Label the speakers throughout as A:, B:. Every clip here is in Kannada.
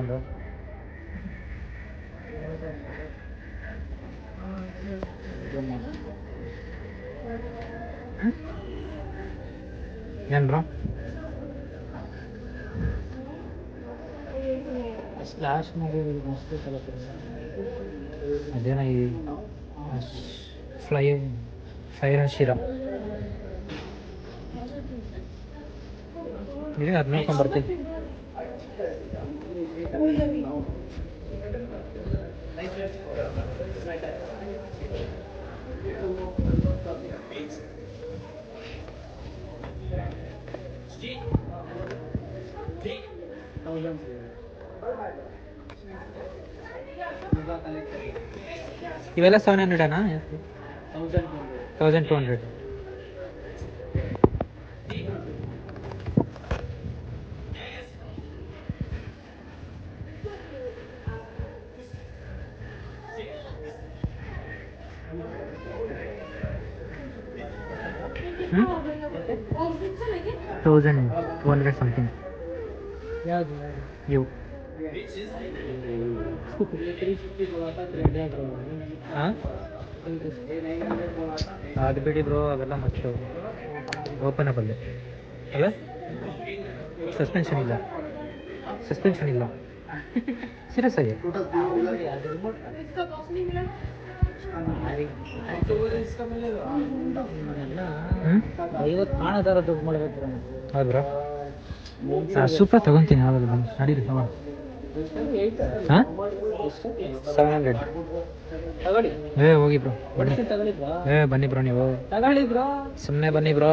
A: ಒಂದು ಏನು ಬ್ರೋ
B: ಲಾಸ್ಟ್ ಮೂವಿ ಮಸ್ತ್
A: ಅದೇನ ಈ ಫೈರ್ ಹಶಿರ ಇದೆ ಅದು ನೋಡ್ಕೊಂಡು ಬರ್ತೀವಿ. ಇವೆಲ್ಲ 700 1200 1200 ಸಮಥಿಂಗ್.
B: ಯಾವುದು
A: ಇವು ಹಾಂ ಅದು ಬಿಡಿ ಬ್ರೋ, ಅವೆಲ್ಲ ಮತ್ತೆ ಓಪನಬಲ್ ಅಲ್ಲ, ಸಸ್ಪೆನ್ಷನ್ ಇಲ್ಲ ಸೀರಿಯಸ್ ಆಗಿ.
B: ಐವತ್ತು ಕಾಣದಾರ ದುಡ್ಡು ಮಾಡಬೇಕು.
A: ಹೌದು ಬ್ರೋ, ಸೂಪರ್ ತಗೊತೀನಿ ಯಾವಾಗ ಬಂದು ನಡೀರಿ ತಗೊಂಡು. ಹಾಂ 700
B: ತಗೊಳ್ಳಿ.
A: ಹೋಗಿ ಬ್ರೋ ಬನ್ನಿ.
B: ತಗೊಳ್ಳಿದ್ವಾ?
A: ಬನ್ನಿ ಬ್ರೋ, ನೀವು
B: ತಗೊಳ್ಳಿ ಬ್ರೋ,
A: ಸುಮ್ಮನೆ ಬನ್ನಿ ಬ್ರೋ.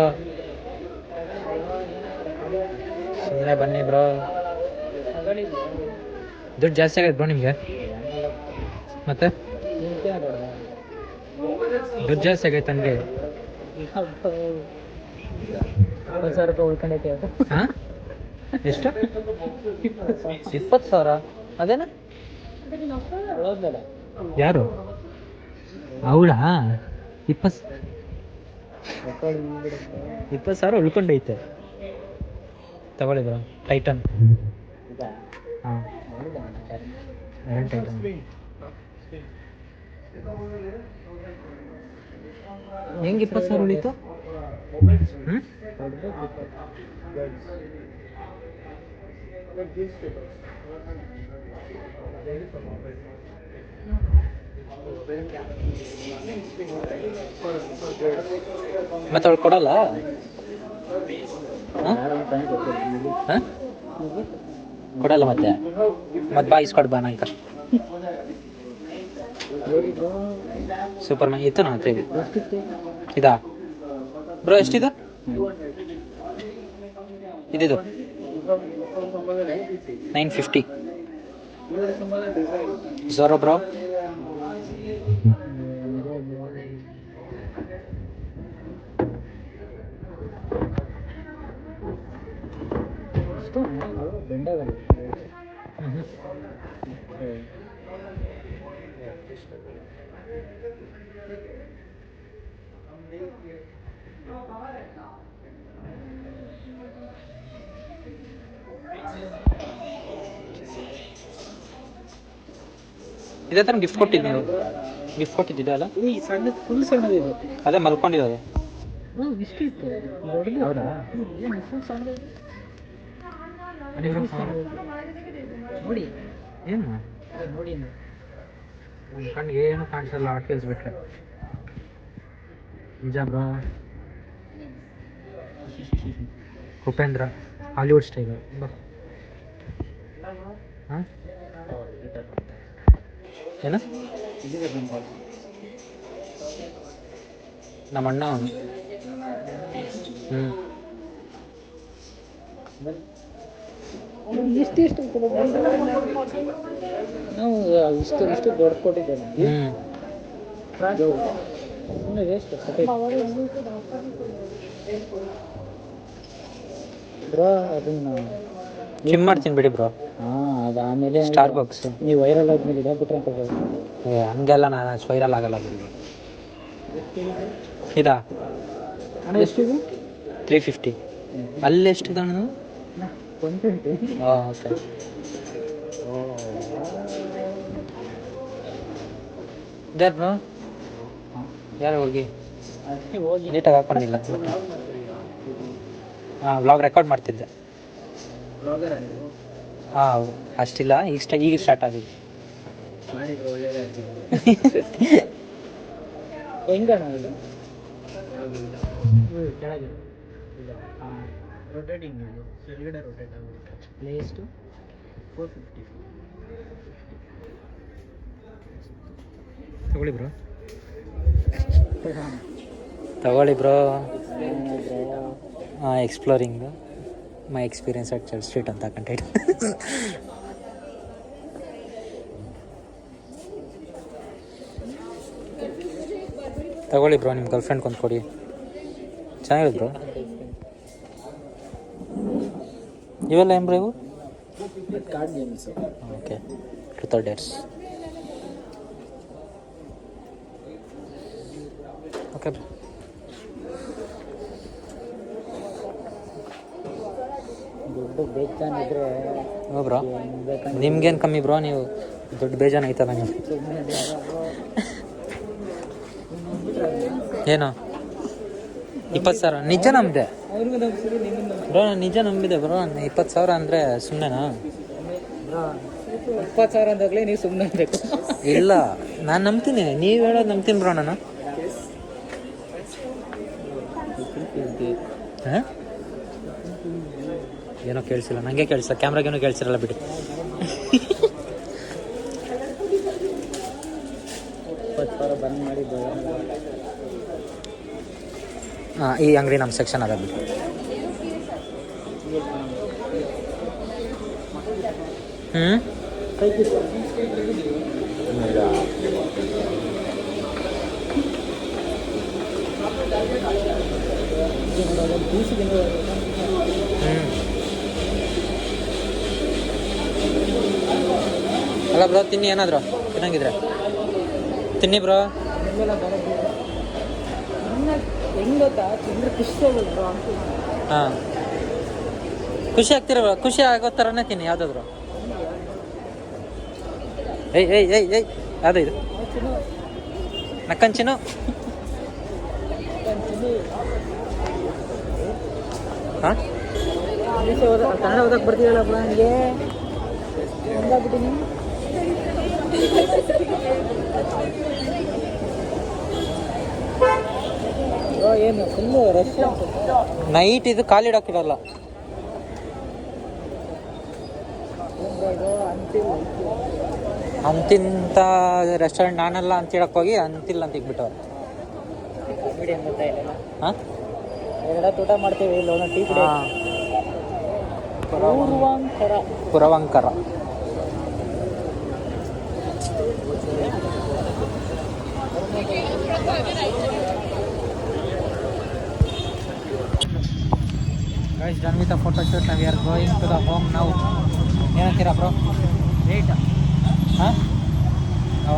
A: ದುಡ್ಡು ಜಾಸ್ತಿ ಆಗೈತೆ ಬ್ರೋ ನಿಮಗೆ. ಮತ್ತೆ ದುಡ್ಡು ಜಾಸ್ತಿ ಆಗೈತೆ ನನಗೆ.
B: 20,000 ರೂಪಾಯಿ ಉಳ್ಕೊಂಡೈತೆ ಅದು.
A: ಹಾಂ ಎಷ್ಟು?
B: 20,000 ಅದೇನ
A: ಯಾರು ಅವಳಾ? 20,000 ಉಳ್ಕೊಂಡೈತೆ. ತಗೊಳ್ಳಿ ಬ್ರೋ, ಟೈಟನ್. ಹಾಂ ಟೈಟನ್ ಹೆಂಗೆ 20,000 ಉಳಿತು? ಮತ್ತೆ ಅವಳು ಕೊಡಲ್ಲ? ಕೊಡಲ್ಲ ಮತ್ತೆ ಬಾ ಇಸ್ಕೊಡ್ ಬಾ ನಂಗೆ. ಸೂಪರ್ ಮ್ಯಾನ್ ಇತ್ತು ನನ್ನ ಹತ್ರ. ಇದಾ ಬ್ರೋ, ಎಷ್ಟಿದು? ಇದಿದು 950 ಝೋರೋ ಬ್ರೋ. ಇದೇ ಥರ ಗಿಫ್ಟ್ ಕೊಟ್ಟಿದ್ದೆ ಅಲ್ಲ?
B: ಈ ಸಣ್ಣ ಫುಲ್ ಸಣ್ಣದಿದೆ.
A: ಅದೇ ಮಲ್ಕೊಂಡಿರೋದು.
B: ಇಷ್ಟಿತ್ತು.
A: ಹೌದಾ?
B: ಫುಲ್ ಸಣ್ಣದಿದೆ ನೋಡಿ.
A: ಏನು
B: ನೋಡಿ
A: ನನ್ನ ಕಣ್ಣಿಗೆ ಏನು ಕಾಣಿಸಲ್ಲ, ಆರ್ಟಿಕಲ್ಸ್ ಬಿಟ್ಟರೆ. ನಿಜ ಬ್ರೋ, ಉಪೇಂದ್ರ ಹಾಲಿವುಡ್ ಸ್ಟೈಲು. ಹಾಂ ಏನು? ನಮ್ಮ ಅಣ್ಣ ಅವನು.
B: ಎಷ್ಟು ನಾವು ಇಷ್ಟು ದೊಡ್ಡ ಕೊಟ್ಟಿದ್ದೇನೆ. ಸುಮ್ಮನೆ ವೇಸ್ಟ್ ಬ್ರೋ. ಅದನ್ನ
A: ಜಿಮ್ ಮಾಡ್ತೀನಿ ಬಿಡಿ ಬ್ರೋ.
B: ಹಾಂ, ಅದು ಆಮೇಲೆ
A: ಸ್ಟಾರ್ ಬಾಕ್ಸ್
B: ನೀವು ವೈರಲ್ ಆದ್ಮೇಲೆ ಇದಾಗ್ಬಿಟ್ರೆ ಅಂತ.
A: ಹಂಗೆಲ್ಲ ನಾನು ವೈರಲ್ ಆಗಲ್ಲ ಬಿಡಿ. ಇದಾ
B: ಎಷ್ಟಿದೆ?
A: 350. ಅಲ್ಲಿ ಎಷ್ಟಿದೆ ಅಣ್ಣ?
B: 120.
A: ಹಾಂ ಸರಿ. ಯಾರು ಬ್ರೋ? ಯಾರು ಹುಡುಗಿ?
B: ಹೋಗಿ
A: ನೀಟಾಗಿ ಹಾಕೊಂಡಿಲ್ಲ. ಹಾಂ ವ್ಲಾಗ್ ರೆಕಾರ್ಡ್ ಮಾಡ್ತಿದ್ದೆ. ಹಾಂ ಅಷ್ಟಿಲ್ಲ, ಈಗ ಸ್ಟಾರ್ಟ್ ಆಗಿದೆ.
B: ಹೆಂಗಣ ಇದು ಕೆಳಗಿದೆ ರೊಟೇಟಿಂಗ್ ಇದು ಕೆಳಗಡೆ ರೊಟೇಟ್ ಆಗುತ್ತೆ. ಪ್ಲೇ ಎಷ್ಟು 450.
A: ತಗೊಳ್ಳಿ bro. Exploring my experience at Church Street ಅಂತ ಕಂಟೆಂಟ್. ತಗೊಳ್ಳಿ ಬ್ರೋ, ನಿಮ್ಮ ಗರ್ಲ್ಫ್ರೆಂಡ್ ಕೊಂದು ಕೊಡಿ. ಚೆನ್ನಾಗಿದೆ ಬ್ರೋ. ಇವೆಲ್ಲ ಏನು ಬ್ರೋ ಇವು?
B: Card games.
A: Okay, truth or dares. Okay bro.
B: ದೊಡ್ಡ ಬೇಜಾನಿದ್ರೆ
A: ಹ್ಞೂ ಬ್ರೋ, ನಿಮ್ಗೇನು ಕಮ್ಮಿ ಬ್ರೋ, ನೀವು ದೊಡ್ಡ ಬೇಜಾನು ಐತಲ್ಲ ನೀವು. ಏನು 20,000? ನಿಜ ನಂಬಿದೆ ಬ್ರೋ, ನಾನು ನಿಜ ನಂಬಿದೆ ಬ್ರೋ. 20,000 ಅಂದರೆ ಸುಮ್ಮನೆನಾ?
B: 20,000 ಅಂದಾಗಲೇ ನೀವು ಸುಮ್ಮನೆ ಬೇಕು.
A: ಇಲ್ಲ, ನಾನು ನಂಬ್ತೀನಿ, ನೀವು ಹೇಳೋದು ನಂಬ್ತೀನಿ ಬ್ರೋ ನಾನು. ಹಾಂ ಏನೋ ಕೇಳಿಸಿಲ್ಲ, ನನಗೆ ಕೇಳಿಸಿಲ್ಲ, ಕ್ಯಾಮ್ರಾಗೇನೋ ಕೇಳಿಸಿರಲ್ಲ ಬಿಡಿ.
B: 20,000 ಬಂದ್ ಮಾಡಿ
A: ಹಾಂ, ಈ ಅಂಗಡಿ ನಮ್ಮ ಸೆಕ್ಷನ್ ಅದ ಬಿಡಿ. ಅಲ್ಲ ಬ್ರೋ, ತಿನ್ನಿ ಏನಾದ್ರು ಚೆನ್ನಾಗಿದ್ರೆ ತಿನ್ನಿ ಬ್ರೋ.
B: ಹೆಂಗ್ ಗೊತ್ತಾ, ತಿಂದ್ರೆ ಖುಷಿ ಆಗುತ್ತೆ.
A: ಹಾಂ, ಖುಷಿ ಆಗ್ತಿರ ಬ್ರೋ, ಖುಷಿ ಆಗೋ ಥರನೇ ತಿನ್ನಿ ಯಾವುದಾದ್ರು. ಏಯ್ ಏಯ್ ಏಯ್ ಏಯ್ ಯಾವುದು ಇದು? ನಕ್ಕಂಚಿನು. ಹಾಂ,
B: ಕನ್ನಡ ಓದಕ್ಕೆ ಬರ್ತೀರಲ್ಲ ಬ್ರೋ, ನನಗೆ ಹೆಂಗಾಗ್ಬಿಟ್ಟಿನಿ. ಏನು ಫುಲ್ಲು ರಶ್
A: ನೈಟ್ ಇದು ಕಾಲಿಡೋಕ್ಕಿರಲ್ಲ. ಅಂತಿಂತ ರೆಸ್ಟೋರೆಂಟ್ ನಾನೆಲ್ಲ ಅಂತಿಡಕ್ಕೆ ಹೋಗಿ ಅಂತಿಲ್ಲ ಅಂತ ಇಕ್ಬಿಟ್ಟವ್ರು.
B: ಮೀಡಿಯಂ ಗೊತ್ತಾಯಿಲ್ಲ.
A: ಹಾಂ,
B: ಎರಡತ್ತು ಊಟ ಮಾಡ್ತೀವಿ, ಇಲ್ಲ ಒಂದೊಂದು ಟೀ ಕುಡಿ.
A: ಪುರವಂಕರ. Guys, done with the photo shoot. Now we are going to the home now. ಏನಂತೀರಾ ಬ್ರೋ?
B: ರೇಟ್
A: ಹಾಂ, ಓ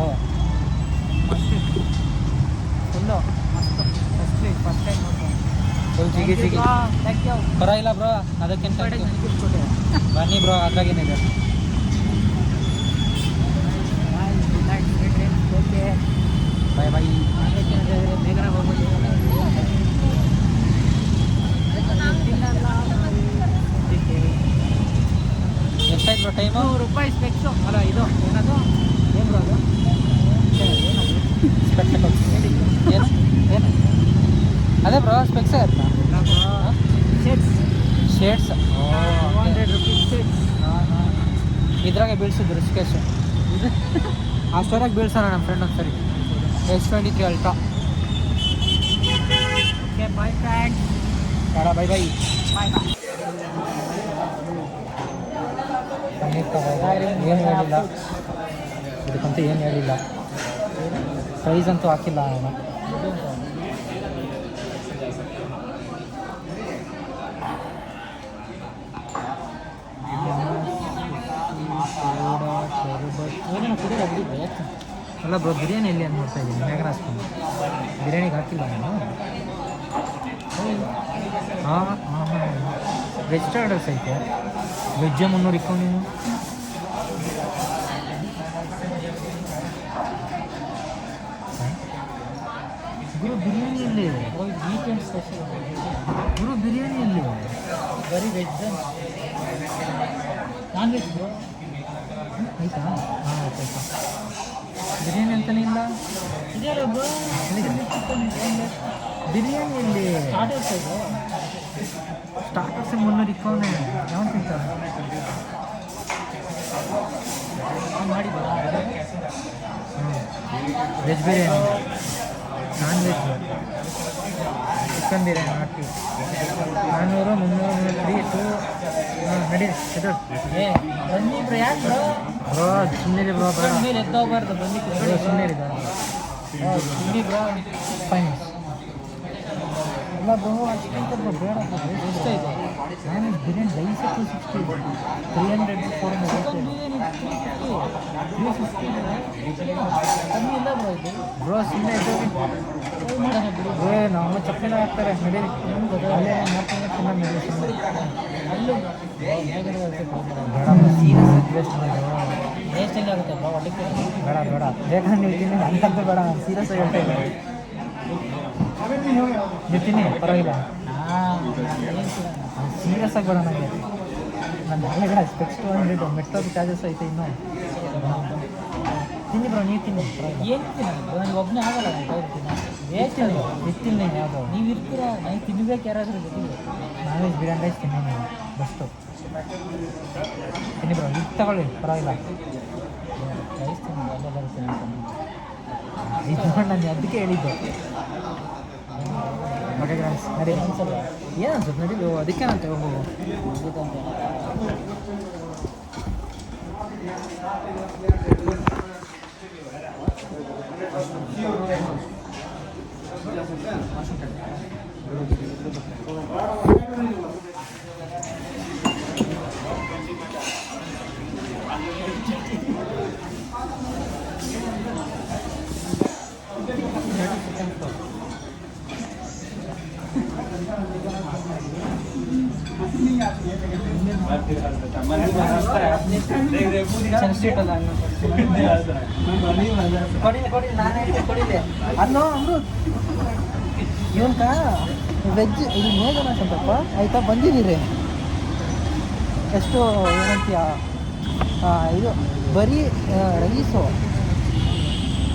B: ಫುಲ್ಲು ಮಸ್ತು. ಫಸ್ಟ್ ಟೈಮ್
A: ಫುಲ್ ಜಿಗಿ ಜಿಗಿ. ಪರವಾಗಿಲ್ಲ ಬ್ರೋ, ಅದಕ್ಕಿಂತ ಬನ್ನಿ ಬ್ರೋ, ಅದ್ರಾಗೇನಿದೆ. ಬಾಯ್ ಬಾಯ್.
B: ಬೇಗನೆ ಹೋಗ್ಬೋದು.
A: ಎಷ್ಟಾಯ್ತು ಬ್ರೋ ಟೈಮು?
B: ₹100 ಸ್ಪೆಕ್ಸು. ಅಲ್ಲ ಇದು ಏನದು, ಏನು ಬ್ರೋ ಅದು?
A: ಸ್ಪೆಕ್ಟಕಲ್ಸ್. ಏನು ಏನು ಅದೇ ಬ್ರೋ, ಸ್ಪೆಕ್ಸೇ ಇರುತ್ತಾ? Shades
B: ₹200 shades.
A: ಇದ್ರಾಗೆ ಬೀಳ್ಸಿದ್ರು ರಿಷಿಕೇಶ್. ಆ ಸ್ಟೋರಾಗಿ ಬೀಳ್ಸೋಣ ನಮ್ಮ ಫ್ರೆಂಡ್ ಒಂದ್ಸರಿ. S23 ultra.
B: Okay bye friends.
A: ಬೇಡ, ಬೈ ಬೈ. ಏನು ಹೇಳಿಲ್ಲ ಇದಕ್ಕಂತೂ, ಏನು ಹೇಳಿಲ್ಲ. ಪ್ರೈಸ್ ಅಂತೂ ಹಾಕಿಲ್ಲ ನಾನು. ಏನೇನು ಕುಡಿಯೋದು ಹೋಗಿದ್ದೆ ಅಲ್ಲ ಬ್ರೋ, ಬಿರಿಯಾನಿ ಎಲ್ಲಿ ಅಂತ ನೋಡ್ತಾ ಇದ್ದೀನಿ. ಮ್ಯಾಗನ ಹಾಸ್ಕೊಂಡು ಬಿರಿಯಾನಿಗೆ ಹಾಕಿಲ್ಲ ನಾನು. ಹಾಂ ಹಾಂ ಹಾಂ, ವೆಜ್ ಆರ್ಡರ್ಸ್ ಐತೆ. ವೆಜ್ಜೇ 300 ಇಕ್ಕೊಂಡು ನೀನು. ಗುರು ಬಿರಿಯಾನಿ ಇಲ್ಲಿ
B: ವೀಕೆಂಡ್ ಸ್ಪೆಷಲ್
A: ಗುರು ಬಿರಿಯಾನಿ ಇಲ್ಲಿ
B: ಬರೀ ವೆಜ್ ನಾನ್ ವೆಜ್ ಬ್ರೋ
A: ಆಯ್ತಾ ಹಾಂ ಆಯ್ತು ಆಯ್ತು ಬಿರಿಯಾನಿ ಅಂತಲೇ ಇಲ್ಲ
B: ಇದೆಯಲ್ಲ ಬ್ರೋ
A: ಬಿರಿಯಾನಿ ಇಲ್ಲಿ
B: ಸ್ಟಾರ್ಟರ್ಸ್ ಇದು
A: ಸ್ಟಾರ್ಟರ್ಸ್ 300 ಇಕ್ಕವನೆ ಯಾವ ತಿಂತಾರೆ
B: ಮಾಡಿ ಬರೋ
A: veg biryani non veg chicken biryani ಹಾಕಿ 400 300 3 2 ಹಾಂ ನಡಿ ಇದು
B: ಏ ಬನ್ನಿ ಬ್ರೋ ಯಾಕೆ ಬ್ರೋ
A: ಬ್ರೋ ಸುಮ್ಮನೆ ಬ್ರೋ ಬೇಡ
B: ಮೇಲೆ ಎದ್ದೋಗ್ಬಾರ್ದು ಬನ್ನಿ
A: ಸುಮ್ಮನೆ ಇದೆ
B: ಬನ್ನಿ ಬ್ರೋ
A: ಫೈನ್ ಇಲ್ಲ ಬ್ರೋ ಅಷ್ಟಂತ ಬ್ರೋ ಬೇಡ
B: ಎಷ್ಟೇ ಇದೆ
A: ನಾನು ಬಿರಿಯಾನಿ ರೈಸ್ 260 300
B: ಕಮ್ಮಿ ಇಲ್ಲ ಬ್ರೋ ಇದು
A: ಬ್ರೋ ಸುಮ್ಮನೆ ಇದ್ದೋಗಿ
B: ಮಾಡೋಣ ಬಿಡು
A: ನಮ್ಮ ಚಪ್ಪಲಿ ಹಾಕ್ತಾರೆ ನಡಿ ಅಲ್ಲೇ ಮಾಡ್ಕೊಂಡು ತಿನ್ನೋದು ನಡಿ ಸುಮ್ಮನೆ
B: ಅಲ್ಲೂ
A: ಬೇಡ ಸೀರಿಯಸ್ ವೇಸ್ಟ್
B: ಟೇಸ್ಟ್ ಹೆಂಗಾಗುತ್ತೆ ಬ್ರೋ ಒಳ್ಳೆ
A: ಬೇಡ ಬೇಡ ಬೇಕಾದ್ರೆ ನೀವು ತಿನ್ನಿ ಅಂತಂತೂ ಬೇಡ ಸೀರಿಯಸ್ ಆಗಿ ಹೇಳ್ತಾ ಇದ್ದೀನಿ ನೀವು ತಿನ್ನಿ ಪರವಾಗಿಲ್ಲ ಸೀರಿಯಸ್ ಆಗಿ ಬೇಡ ನನಗೆ ನನ್ನ ನಾಳೆಗಳ ಸ್ಪೆಕ್ಸ್ 200 ಮೆಟ್ರೋದು ಚಾರ್ಜಸ್ ಐತೆ ಇನ್ನು ತಿನ್ನಿ ಬ್ರೋ ನೀವು ತಿನ್ನಿ
B: ಏನು ನನಗೆ ಒಬ್ಬನೇ ಆಗಲ್ಲ ನಾನು ಹೋಗ್ತೀನಿ ವೇಸ್ಟ್ ಅದು
A: ಇತ್ತಿಲ್ಲ ನೀನು ಯಾವುದು
B: ನೀವು ಇರ್ತೀರ ನನಗೆ ತಿನ್ಬೇಕು ಯಾರಾದರೂ ಜೊತೆಗೆ
A: ನಾನ್ ವೆಜ್ ಬಿರಿಯಾನಿ ರೈಸ್ ತಿನ್ನಿ ನೀವು ಬೆಸ್ಟು ತಿನ್ನಿ ಬ್ರೋ ಇದು ತಗೊಳ್ಳಿ ಪರವಾಗಿಲ್ಲ
B: ರೈಸ್ ತಿಂದು ಎಲ್ಲ ಬರುತ್ತೆ
A: ಇದು ನೋಡಿ ನಾನು ಅದಕ್ಕೆ ಹೇಳಿದ್ದು ಓಕೆ ಗ್ರಾಮ್ಸ್ ನಡಿ
B: ಅನ್ಸಲ್ಲ
A: ಏನು ಅನ್ಸುತ್ತೆ ನಡಿ ಅದಕ್ಕೆ ನಾನು ತಗೊಂಡು
B: ಗೊತ್ತಂತ
A: ಸೆನ್ಸ್ಟೇಟ್ ಅಲ್ಲ ಕೊಡಿಲ್ಲ ಕೊಡಿಲ್ಲ ನಾನೇ ಕೊಡಿಲ್ಲ ಅಲ್ಲೋ ಅಮೃತ್ ಇವನ್ಕ ವೆಜ್ ಇದು ಮೇಘನ ಅಂತಪ್ಪ ಆಯಿತಾ ಬಂದಿದ್ದೀರಿ ಎಷ್ಟು ಏನಂತೀಯ ಇದು ಬರೀ ರೈಸು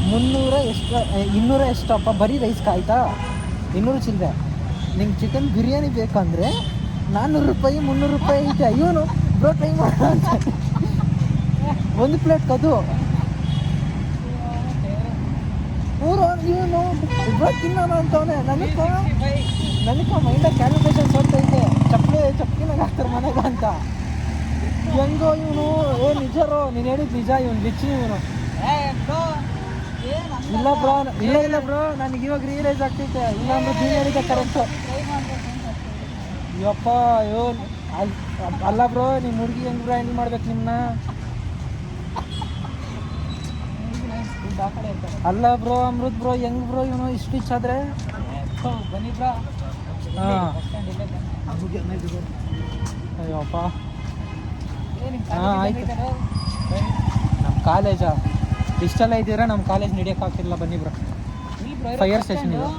A: 300 ಎಷ್ಟು 200 ಎಷ್ಟಪ್ಪ ಬರೀ ರೈಸ್ಗೆ ಆಯಿತಾ 200 ಚಿಲ್ಲರೆ ನಿಂಗೆ ಚಿಕನ್ ಬಿರಿಯಾನಿ ಬೇಕಂದರೆ 400 ರೂಪಾಯಿ 300 ರೂಪಾಯಿ ಐತೆ ಇವನು ಬ್ರೋ ಟ್ರೈ ಮಾಡೋಣ ಅಂತ ಒಂದು ಪ್ಲೇಟ್ ಕದು ಊರು ಇವನು ಬ್ರೋ ತಿನ್ನೋಣ ಅಂತವನೇ ನನಗೆ ಮೈಂಡಾಗ ಕ್ಯಾಲ್ಕುಲೇಷನ್ ಸೋರ್ತೈತೆ ಚಪ್ಪಲಿನಾಗ ಹಾಕ್ತಾರೆ ಮನೆಗ ಅಂತ ಹೆಂಗೋ ಇವನು ನಿಜರೋ ನೀನು ಹೇಳಿದ್ದು ನಿಜ ಇವನು ಬಿಚ್ಚಿ ಇವನು ಇಲ್ಲ ಬ್ರೋ ಇಲ್ಲ ಬ್ರೋ ನನಗೆ ಇವಾಗ ರಿಯಲೈಸ್ ಆಗ್ತೈತೆ ಇಲ್ಲ ಅಂದ್ರೆ ನೀನು ಹೇಳಿದ್ದೆ ಕರೆಕ್ಟು ಯಪ್ಪ ಅಯ್ಯೋ ಅಲ್ಲ ಬ್ರೋ ನಿಮ್ಮ ಹುಡುಗಿ ಹೆಂಗೆ ಬ್ರೋ ಹೆಂಗೆ ಮಾಡ್ಬೇಕು ನಿಮ್ಮನ್ನ ಅಲ್ಲ ಬ್ರೋ ಅಮೃತ್ ಬ್ರೋ ಹೆಂಗ್ ಬ್ರೋ ಇವನು ಇಷ್ಟು ಇಷ್ಟ ಆದರೆ
B: ಬನ್ನಿ ಬ್ರೋ
A: ಹಾಂ ಅಯ್ಯಪ್ಪ ಹಾಂ ಆಯ್ತು ನಮ್ಮ ಕಾಲೇಜಾ ಇಷ್ಟೆಲ್ಲ ಇದ್ದೀರಾ ನಮ್ಮ ಕಾಲೇಜ್ ನಡೆಯೋಕ್ಕಾಗ್ತಿಲ್ಲ ಬನ್ನಿ ಬ್ರೋ ಫೈರ್ ಸ್ಟೇಷನ್ ಇದು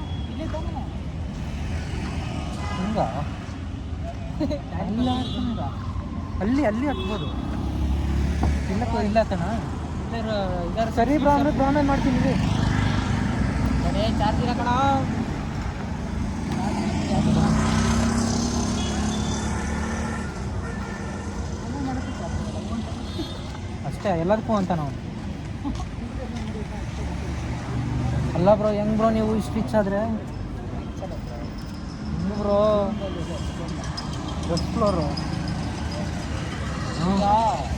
A: ಹಿಂಗ ಅಲ್ಲಿ ಹತ್ಬೋದು ಇಲ್ಲ ಕಣ ಸರಿ ಬ್ರೋ ಅಂದ್ರೆ ಆಮೇಲೆ ಮಾಡ್ತೀನಿ ರೀ
B: ಚಾರ್ಜ್ ಇಲ್ಲ ಕಣ
A: ಅಷ್ಟೇ ಎಲ್ಲದಕ್ಕೂ ಅಂತ ನಾವು ಅಲ್ಲ ಬ್ರೋ ಹೆಂಗ್ ಬ್ರೋ ನೀವು ಇಷ್ಟು ರಿಚ್ ಆದರೆ ಹೆಂಗ್ ಬ್ರೋ ಫಸ್ಟ್ ಫ್ಲೋರು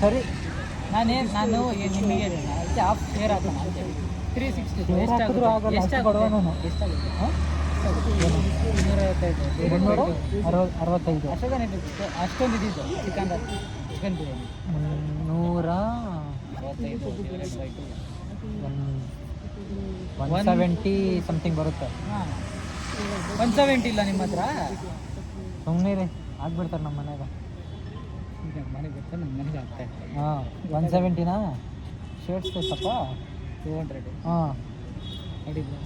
A: ಸರಿ
B: ನಾನು ನಿಮಗೆ ಅದಕ್ಕೆ ಹಾಫ್ ಶೇರ್ ಹಾಕೋಣ ಅಂತೇಳಿ 360
A: ಹಾಕಿದ್ರು ಆಗಲ್ಲ ಅಷ್ಟು ಬಡವ ನಾನು
B: ಎಷ್ಟಾಗುತ್ತೆ
A: ಹಾಂ
B: 255
A: 65
B: ಅಷ್ಟೊಂದು ಇದ್ದಿದ್ದು ಚಿಕನ್ ಬಿರಿಯಾನಿ
A: 170 ಸಮಥಿಂಗ್ ಬರುತ್ತೆ
B: ಹಾಂ 170 ಇಲ್ಲ ನಿಮ್ಮ ಹತ್ರ
A: ಸುಮ್ಮನೆ ರೀ ಆಗ್ಬಿಡ್ತಾರೆ ನಮ್ಮ ಮನೆಯಾಗ
B: ಮನೆಗೆ ಬರ್ತಾರೆ ನಮ್ಮ ಮನೆಗೆ ಆಗ್ತಾ ಇರ್ತಾರೆ
A: ಹಾಂ 170ನಾ ಶರ್ಟ್ಸ್ ತಪ್ಪ
B: 200
A: ಹಾಂ
B: ನೋಡಿದ್ರು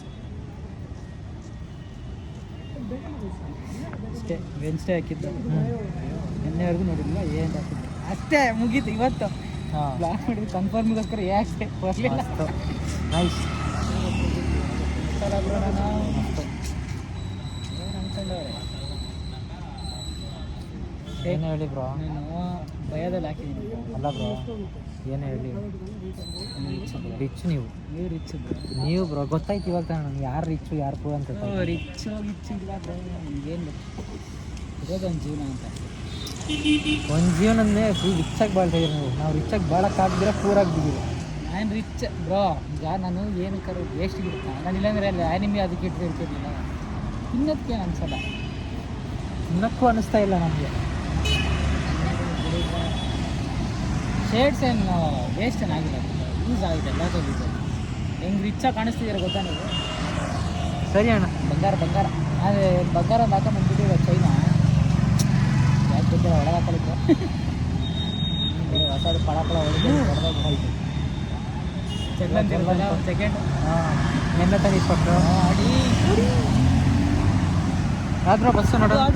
B: ಅಷ್ಟೇ ವೆನ್ಸ್ಡೇ ಹಾಕಿದ್ದು ನಿನ್ನೆವರೆಗೂ ನೋಡಿಲ್ಲ ಏನು ಹಾಕಿದ್ದು ಅಷ್ಟೇ ಮುಗೀತು ಇವತ್ತು
A: ಹಾಂ
B: ಬ್ಲಾಕ್ ಮಾಡಿದ್ದು ಕನ್ಫರ್ಮ್ಗೋಸ್ಕರ ಯಾಕೆ ಬರಲಿಲ್ಲ
A: ನೈಸ್
B: ನಾನು ಏನು ಅನ್ಕೊಂಡವ್ರೆ
A: ಏನು ಹೇಳಿ ಬ್ರೋ
B: ನೀನು ಭಯದಲ್ಲಿ ಹಾಕಿದ್ದೀನಿ
A: ಅಲ್ಲ ಬ್ರೋ ಏನು ಹೇಳಿ ರಿಚ್ ನೀವು
B: ರಿಚ್
A: ನೀವು ಬ್ರೋ ಗೊತ್ತಾಯ್ತು ಇವಾಗ ನನಗೆ ಯಾರು ರಿಚ್ಚು ಯಾರು ಪೂ ಅಂತ
B: ರಿಚ್ಚು ಇಲ್ಲ ಏನು ಇರೋದೊಂದು ಜೀವನ ಅಂತ
A: ಒಂದು ಜೀವನನೇ ಫುಲ್ ರಿಚಾಗಿ ಬಾಳ್ತಾ ಇದೀರಿ ನೀವು ನಾವು ರಿಚಾಗಿ ಬಾಳಕ್ಕಾಗ್ದಿರ ಪೂರಾಗ್ಬಿದ್ದೀವಿ
B: ನಾನು ರಿಚ್ ಬ್ರೋ ಈಗ ನಾನು ಏನಕ್ಕಾರು ವೇಸ್ಟ್ ಬಿಡ್ತಾನೆ ನಾನು ಇಲ್ಲಾಂದ್ರೆ ಅಲ್ಲಿ ಆ್ಯನಿಮಿ ಅದಕ್ಕೆ ಇಟ್ಟರೆ ಇರ್ತಿರ್ಲಿಲ್ಲ ತಿನ್ನೋದಕ್ಕೆ ಅನ್ಸಲ್ಲ
A: ತಿನ್ನಕ್ಕೂ ಅನಿಸ್ತಾ ಇಲ್ಲ ನಮಗೆ
B: ಶೇಡ್ಸ್ ಏನು ವೇಸ್ಟ್ ಏನಾಗಿಲ್ಲ ಯೂಸ್ ಆಗಿದೆ ಎಲ್ಲದೂ ಇದೆ ಹೆಂಗೆ ರಿಚಾಗಿ ಕಾಣಿಸ್ತಿದ್ದೀರ ಗೊತ್ತಾ ನೀವು
A: ಸರಿ ಅಣ್ಣ
B: ಬಂಗಾರ ಅದೇ ಬಂಗಾರ ಒಂದು ಹಾಕೊಂಡ್ಬಂದ್ಬಿಟ್ಟಿರೋ ಚೈನಾ ಯಾಕೆ ಗೊತ್ತಿಲ್ಲ ಒಳಗೆ ಹಾಕೊಳ್ಳಿಕ್ಕೆ ಹೊಸದು ಪಳ ಹೊಡೆದು ಹೊಡೆದಾಯ್ತು ಸೆಕೆಂಡ್
A: ಹಾಂ ನೆನ್ನೆ ತಾನೆ ಇಟ್ಕೊಟ್ರು
B: ಆಡಿ
A: ಆದ್ರೂ ಬಸ್ಸು ನೋಡೋದು